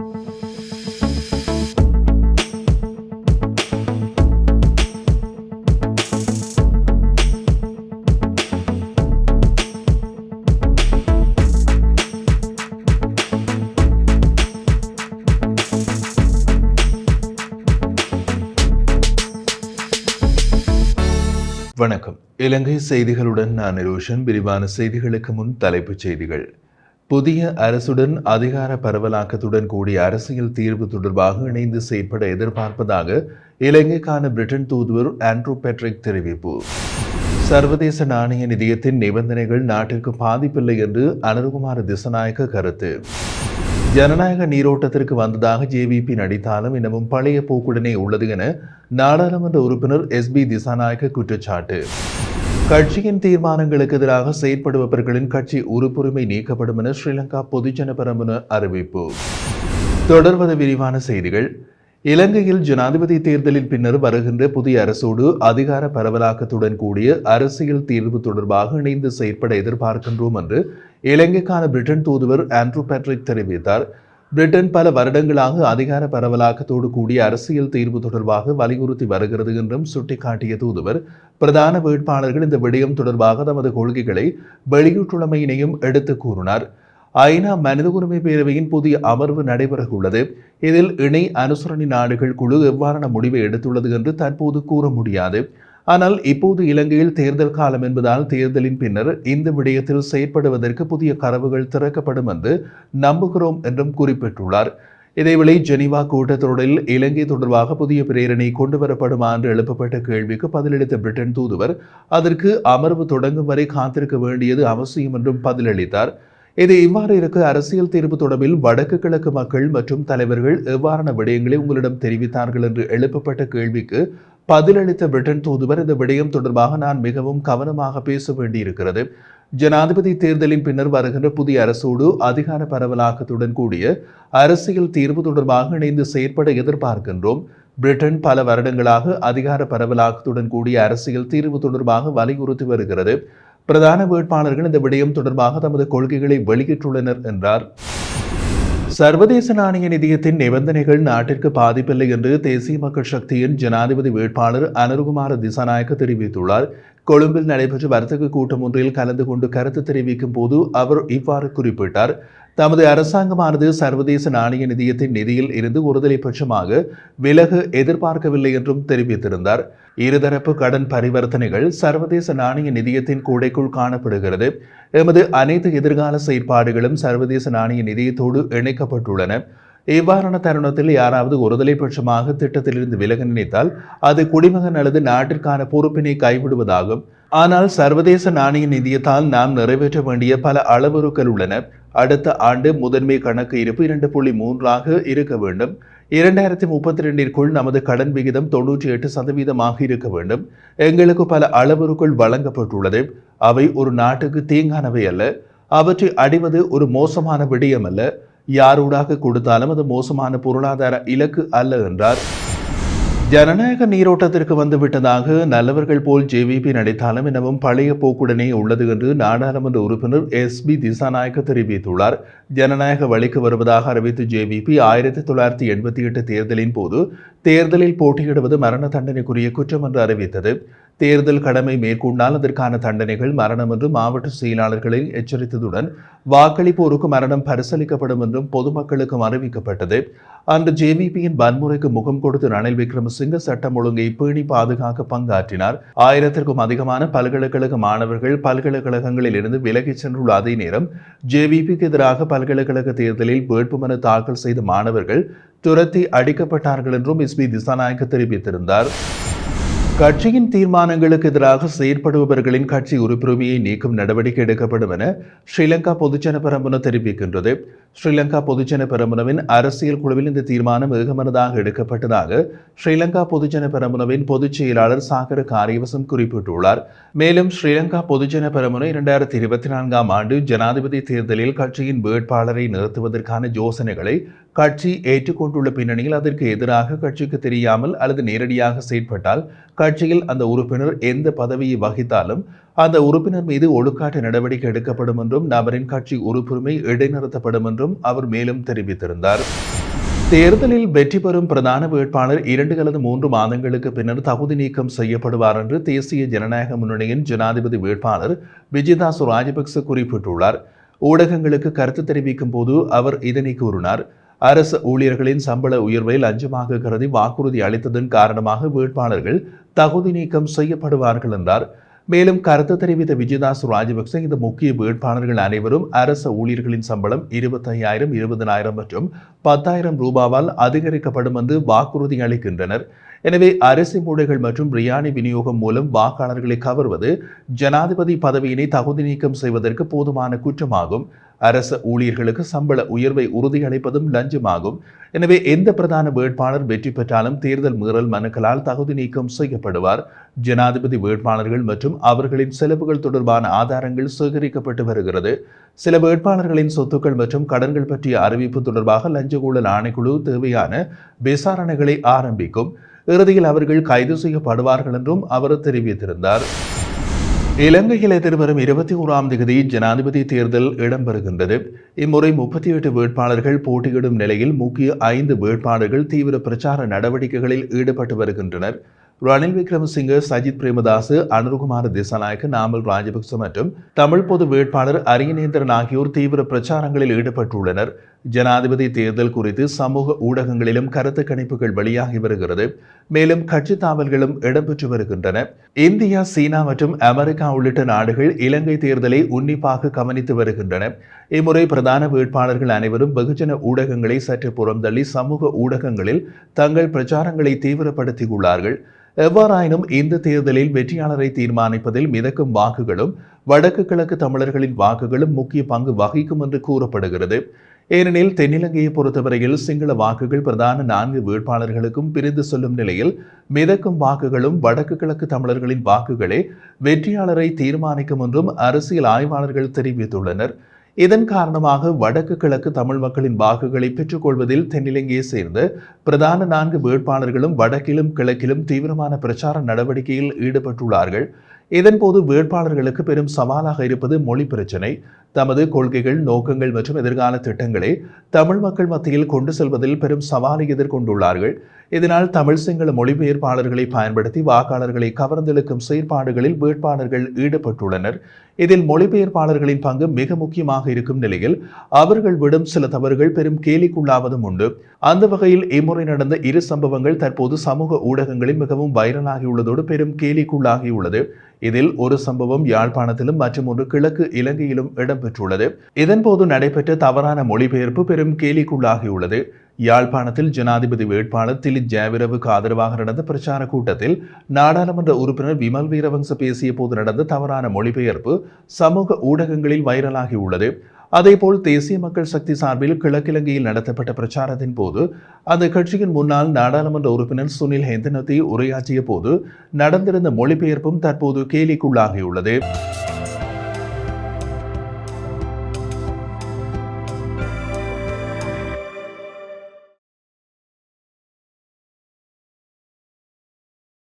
வணக்கம். இலங்கை செய்திகளுடன் நான் நிரோஷன். விரிவான செய்திகளுக்கு முன் தலைப்புச் செய்திகள். புதிய அரசுடன் அதிகார பரவலாக்கத்துடன் கூடிய அரசியல் தீர்வு தொடர்பாக இணைந்து செயற்பட எதிர்பார்ப்பதாக இலங்கைக்கான பிரிட்டன் தூதுவர் ஆண்ட்ரூ பெட்ரிக் தெரிவிப்பு. சர்வதேச நாணய நிதியத்தின் நிபந்தனைகள் நாட்டிற்கு பாதிப்பில்லை என்று அனுருகுமார திசாநாயக்க கருத்து. ஜனநாயக நீரோட்டத்திற்கு வந்ததாக ஜேவிபி நடித்தாலும் இன்னமும் பழைய போக்குடனே உள்ளது என நாடாளுமன்ற உறுப்பினர் எஸ்பி திசாநாயக்க குற்றச்சாட்டு. கட்சியின் தீர்மானங்களுக்கு எதிராக செயற்படுபவர்களின் கட்சி உறுப்புரிமை நீக்கப்படும் என ஸ்ரீலங்கா பொதுஜன பெரமுன அறிவிப்பு. தொடர்வது விரிவான செய்திகள். இலங்கையில் ஜனாதிபதி தேர்தலின் பின்னர் வருகின்ற புதிய அரசோடு அதிகார பரவலாக்கத்துடன் கூடிய அரசியல் தீர்வு தொடர்பாக இணைந்து செயற்பட எதிர்பார்க்கின்றோம் என்று இலங்கைக்கான பிரிட்டன் தூதுவர் ஆண்ட்ரூ பெட்ரிக் தெரிவித்தார். பிரிட்டன் பல வருடங்களாக அதிகார பரவலாக்கத்தோடு கூடிய அரசியல் தீர்வு தொடர்பாக வலியுறுத்தி வருகிறது என்றும் சுட்டிக்காட்டிய தூதுவர், பிரதான வேட்பாளர்கள் இந்த விடயம் தொடர்பாக தமது கொள்கைகளை வெளியிட்டுள்ளமையினையும் எடுத்து கூறினார். ஐநா மனித உரிமை பேரவையின் புதிய அமர்வு நடைபெறவுள்ளது. இதில் இணை அனுசரணை நாடுகள் குழு எவ்வாறான முடிவை எடுத்துள்ளது என்று தற்போது கூற முடியாது. ஆனால் இப்போது இலங்கையில் தேர்தல் காலம் என்பதால் தேர்தலின் பின்னர் இந்த விடயத்தில் செயற்படுவதற்கு புதிய கதவுகள் திறக்கப்படும் என்று நம்புகிறோம் என்றும் குறிப்பிட்டுள்ளார். இதேவேளை ஜெனீவா கூட்டத்தொடரில் இலங்கை தொடர்பாக புதிய பிரேரணை கொண்டுவரப்படுமா என்று எழுப்பப்பட்ட கேள்விக்கு பதிலளித்த பிரிட்டன் தூதுவர், அதற்கு அமர்வு தொடங்கும் வரை காத்திருக்க வேண்டியது அவசியம் என்றும் பதிலளித்தார். இது இவ்வாறு இருக்க, அரசியல் தீர்வு தொடர்பில் வடக்கு கிழக்கு மக்கள் மற்றும் தலைவர்கள் எவ்வாறான விடயங்களை உங்களிடம் தெரிவித்தார்கள் என்று எழுப்பப்பட்ட கேள்விக்கு பதிலளித்த பிரிட்டன் தூதுவர், இந்த விடயம் தொடர்பாக நான் மிகவும் கவனமாக பேச வேண்டியிருக்கிறது. ஜனாதிபதி தேர்தலின் பின்னர் வருகின்ற புதிய அரசோடு அதிகார பரவலாக்கத்துடன் கூடிய அரசியல் தீர்வு தொடர்பாக இணைந்து செயற்பட எதிர்பார்க்கின்றோம். பிரிட்டன் பல வருடங்களாக அதிகார பரவலாக்கத்துடன் கூடிய அரசியல் தீர்வு தொடர்பாக வலியுறுத்தி வருகிறது. பிரதான வேட்பாளர்கள் இந்த விடயம் தொடர்பாக தமது கொள்கைகளை வெளியிட்டுள்ளனர் என்றார். சர்வதேச நாணய நிதியத்தின் நிபந்தனைகள் நாட்டிற்கு பாதிப்பில்லை என்று தேசிய மக்கள் சக்தியின் ஜனாதிபதி வேட்பாளர் அனுருகுமார திசாநாயக்க தெரிவித்துள்ளார். கொழும்பில் நடைபெற்ற வர்த்தக கூட்டம் ஒன்றில் கலந்து கொண்டு கருத்து தெரிவிக்கும் போது அவர் இவ்வாறு குறிப்பிட்டார். தமது அரசாங்கமானது சர்வதேச நாணய நிதியத்தின் நிதியில் இருந்து ஒருதலை பட்சமாக விலக எதிர்பார்க்கவில்லை என்றும் தெரிவித்திருந்தார். இருதரப்பு கடன் பரிவர்த்தனைகள் சர்வதேச நாணய நிதியத்தின் கூடைக்குள் காணப்படுகிறது. எமது அனைத்து எதிர்கால செயற்பாடுகளும் சர்வதேச நாணய நிதியத்தோடு இணைக்கப்பட்டுள்ளன. இவ்வாறான தருணத்தில் யாராவது ஒருதலை பட்சமாக திட்டத்திலிருந்து விலக நினைத்தால் அது குடிமகன் அல்லது நாட்டிற்கான பொறுப்பினை கைவிடுவதாகும். ஆனால் சர்வதேச நாணய நிதியத்தால் நாம் நிறைவேற்ற வேண்டிய பல அளவுருக்கள் உள்ளன. அடுத்த ஆண்டு முதன்மை கணக்கு இருப்பு 2.3 இருக்க வேண்டும். 2032 நமது கடன் விகிதம் 98% இருக்க வேண்டும். எங்களுக்கு பல அளவுருக்கள் வழங்கப்பட்டுள்ளது. அவை ஒரு நாட்டுக்கு தீங்கானவை அல்ல. அவற்றை அடைவது ஒரு மோசமான விடயம் அல்ல. யாரூடாக கொடுத்தாலும் அது மோசமான பொருளாதார இலக்கு அல்ல என்றார். ஜனநாயக நீரோட்டத்திற்கு வந்துவிட்டதாக நல்லவர்கள் போல் ஜேவிபி நடித்தாலும் இன்னமும் பழைய போக்குடனே உள்ளது என்று நாடாளுமன்ற உறுப்பினர் எஸ்பி திசாநாயக்க தெரிவித்துள்ளார். ஜனநாயக வழிக்கு வருவதாக அறிவித்த ஜேவிபி 1988 தேர்தலின் போது தேர்தலில் போட்டியிடுவது மரண தண்டனைக்குரிய குற்றம் என்று அறிவித்தது. தேர்தல் கடமை மேற்கொண்டால் அதற்கான தண்டனைகள் மரணம் என்று மாவட்ட செயலாளர்களை எச்சரித்ததுடன் வாக்களிப்போருக்கு மரணம் பரிசீலிக்கப்படும் என்றும் பொதுமக்களுக்கும் அறிவிக்கப்பட்டது. அன்று ஜேவிபியின் வன்முறைக்கு முகம் கொடுத்து ரணில் விக்ரமசிங்க சட்டம் ஒழுங்கை பேணி பாதுகாக்க பங்காற்றினார். 1000க்கும் அதிகமான பல்கலைக்கழக மாணவர்கள் பல்கலைக்கழகங்களில் இருந்து விலகிச் சென்றுள்ள அதே நேரம் ஜேவிபிக்கு எதிராக பல்கலைக்கழக தேர்தலில் வேட்புமனு தாக்கல் செய்த மாணவர்கள் துரத்தி அடிக்கப்பட்டார்கள் என்றும் எஸ்பி திசாநாயக்க தெரிவித்திருந்தார். கட்சியின் தீர்மானங்களுக்கு எதிராக செயற்படுபவர்களின் கட்சி உறுப்புரிமையை நீக்கும் நடவடிக்கை எடுக்கப்படும் என ஸ்ரீலங்கா பொதுஜன பெரமுன தெரிவிக்கின்றது. ஸ்ரீலங்கா பொதுஜன பெரமுனவின் அரசியல் குழுவில் இந்த தீர்மானம் ஏகமனதாக எடுக்கப்பட்டதாக ஸ்ரீலங்கா பொதுஜன பெரமுனவின் பொதுச் செயலாளர் சாகர காரியவசம் குறிப்பிட்டுள்ளார். மேலும் ஸ்ரீலங்கா பொதுஜன பெரமுன 2024 ஆண்டு ஜனாதிபதி தேர்தலில் கட்சியின் வேட்பாளரை நிறுத்துவதற்கான யோசனைகளை கட்சி ஏற்றுக்கொண்டுள்ள பின்னணியில் அதற்கு எதிராக கட்சிக்கு தெரியாமல் அல்லது நேரடியாக செயற்பட்டால் கட்சியில் அந்த உறுப்பினர் எந்த பதவியை வகித்தாலும் அந்த உறுப்பினர் மீது ஒழுக்காற்று நடவடிக்கை எடுக்கப்படும் என்றும் நபரின் கட்சி உறுப்புரிமை இடைநிறுத்தப்படும் என்றும் அவர் மேலும் தெரிவித்திருந்தார். தேர்தலில் வெற்றி பெறும் பிரதான வேட்பாளர் 2 அல்லது 3 மாதங்களுக்கு பின்னர் தகுதி நீக்கம் செய்யப்படுவார் என்று தேசிய ஜனநாயக முன்னணியின் ஜனாதிபதி வேட்பாளர் விஜயதாஸ் ராஜபக்ச குறிப்பிட்டுள்ளார். ஊடகங்களுக்கு கருத்து தெரிவிக்கும் போது அவர் இதனை கூறினார். அரசு ஊழியர்களின் சம்பள உயர்வை லஞ்சமாக கருதி வாக்குறுதி அளித்ததன் காரணமாக வேட்பாளர்கள் தகுதி நீக்கம் செய்யப்படுவார்கள் என்றார். மேலும் கருத்து தெரிவித்த விஜயதாஸ் ராஜபக்ச இந்த முக்கிய வேட்பாளர்கள் அனைவரும் அரசு ஊழியர்களின் சம்பளம் 25,000, 20,000 மற்றும் 10,000 ரூபாவால் அதிகரிக்கப்படும் என்று வாக்குறுதி அளிக்கின்றனர். எனவே அரிசி மூடைகள் மற்றும் பிரியாணி விநியோகம் மூலம் வாக்காளர்களை கவர்வது ஜனாதிபதி பதவியினை தகுதி நீக்கம் செய்வதற்கு போதுமான குற்றமாகும். அரசு ஊழியர்களுக்கு சம்பள உயர்வை உறுதியளிப்பதும் லஞ்சமாகும். எனவே எந்த பிரதான வேட்பாளர் வெற்றி பெற்றாலும் தேர்தல் மீறல் மனுக்களால் தகுதி நீக்கம் செய்யப்படுவார். ஜனாதிபதி வேட்பாளர்கள் மற்றும் அவர்களின் செலவுகள் தொடர்பான ஆதாரங்கள் சேகரிக்கப்பட்டு வருகிறது. சில வேட்பாளர்களின் சொத்துக்கள் மற்றும் கடன்கள் பற்றிய அறிவிப்பு தொடர்பாக லஞ்ச ஊழல் ஆணைக்குழு தேவையான விசாரணைகளை ஆரம்பிக்கும். இறுதியில் அவர்கள் கைது செய்யப்படுவார்கள் என்றும் அவர் தெரிவித்திருந்தார். இலங்கையில் எதிர்வரும் 21ஆம் தேதி ஜனாதிபதி தேர்தல் இடம்பெறுகின்றது. இம்முறை 38 வேட்பாளர்கள் போட்டியிடும் நிலையில் முக்கிய 5 வேட்பாளர்கள் தீவிர பிரச்சார நடவடிக்கைகளில் ஈடுபட்டு வருகின்றனர். ரணில் விக்ரமசிங்க, சஜித் பிரேமதாஸ், அனுருகுமார திசாநாயக்க, நாமல் ராஜபக்ச மற்றும் தமிழ் பொது வேட்பாளர் அரியநேந்திரன் ஆகியோர் தீவிர பிரச்சாரங்களில் ஈடுபட்டுள்ளனர். ஜனாதிபதி தேர்தல் குறித்து சமூக ஊடகங்களிலும் கருத்து கணிப்புகள் வெளியாகி வருகிறது. மேலும் கட்சி தாவல்களும் இடம்பெற்று வருகின்றன. இந்தியா, சீனா மற்றும் அமெரிக்கா உள்ளிட்ட நாடுகள் இலங்கை தேர்தலை உன்னிப்பாக கவனித்து வருகின்றன. இம்முறை பிரதான வேட்பாளர்கள் அனைவரும் வெகுஜன ஊடகங்களை சற்று புறந்தள்ளி சமூக ஊடகங்களில் தங்கள் பிரச்சாரங்களை தீவிரப்படுத்தியுள்ளார்கள். எவ்வாறாயினும் இந்த தேர்தலில் வெற்றியாளரை தீர்மானிப்பதில் மிதக்கும் வாக்குகளும் வடக்கு கிழக்கு தமிழர்களின் வாக்குகளும் முக்கிய பங்கு வகிக்கும் என்று கூறப்படுகிறது. ஏனெனில் தென்னிலங்கையை பொறுத்தவரையில் சிங்கள வாக்குகள் பிரதான 4 வேட்பாளர்களுக்கும் பிரிந்து செல்லும் நிலையில் மிதக்கும் வாக்குகளும் வடக்கு கிழக்கு தமிழர்களின் வாக்குகளே வெற்றியாளரை தீர்மானிக்கும் என்றும் அரசியல் ஆய்வாளர்கள் தெரிவித்துள்ளனர். இதன் காரணமாக வடக்கு கிழக்கு தமிழ் மக்களின் வாக்குகளை பெற்றுக்கொள்வதில் தென்னிலங்கையை சேர்ந்த பிரதான 4 வேட்பாளர்களும் வடக்கிலும் கிழக்கிலும் தீவிரமான பிரச்சார நடவடிக்கையில் ஈடுபட்டுள்ளார்கள். இதன்போது வேட்பாளர்களுக்கு பெரும் சவாலாக இருப்பது மொழி பிரச்சினை. தமது கொள்கைகள், நோக்கங்கள் மற்றும் எதிர்கால திட்டங்களை தமிழ் மக்கள் மத்தியில் கொண்டு செல்வதில் பெரும் சவாலை எதிர்கொண்டுள்ளார்கள். இதனால் தமிழ் சிங்கள மொழிபெயர்ப்பாளர்களை பயன்படுத்தி வாக்காளர்களை கவர்ந்தெழுக்கும் செயற்பாடுகளில் வேட்பாளர்கள் ஈடுபட்டுள்ளனர். இதில் மொழிபெயர்ப்பாளர்களின் பங்கு மிக முக்கியமாக இருக்கும் நிலையில் அவர்கள் விடும் சில தவறுகள் பெரும் கேலிக்குள்ளாவதும் உண்டு. அந்த வகையில் இம்முறை நடந்த 2 சம்பவங்கள் தற்போது சமூக ஊடகங்களில் மிகவும் வைரலாகியுள்ளதோடு பெரும் கேலிக்குள்ளாகியுள்ளது. இதில் ஒரு சம்பவம் யாழ்ப்பாணத்திலும் மற்றும் ஒரு கிழக்கு இலங்கையிலும் இடம்பெற்றுள்ளது. இதன்போது நடைபெற்ற தவறான மொழிபெயர்ப்பு பெரும் கேலிக்குள்ளாகியுள்ளது. யாழ்ப்பாணத்தில் ஜனாதிபதி வேட்பாளர் திலித் ஜெயவீரவுக்கு ஆதரவாக நடந்த பிரச்சார கூட்டத்தில் நாடாளுமன்ற உறுப்பினர் விமல் வீரவங்ச பேசிய போது நடந்த தவறான மொழிபெயர்ப்பு சமூக ஊடகங்களில் வைரலாகியுள்ளது. அதேபோல் தேசிய மக்கள் சக்தி சார்பில் கிழக்கிலங்கையில் நடத்தப்பட்ட பிரச்சாரத்தின் போது அந்த கட்சியின் முன்னாள் நாடாளுமன்ற உறுப்பினர் சுனில் ஹெந்தனத்தி உரையாற்றிய போது நடந்திருந்த மொழிபெயர்ப்பும் தற்போது கேலிக்குள்ளாகியுள்ளது.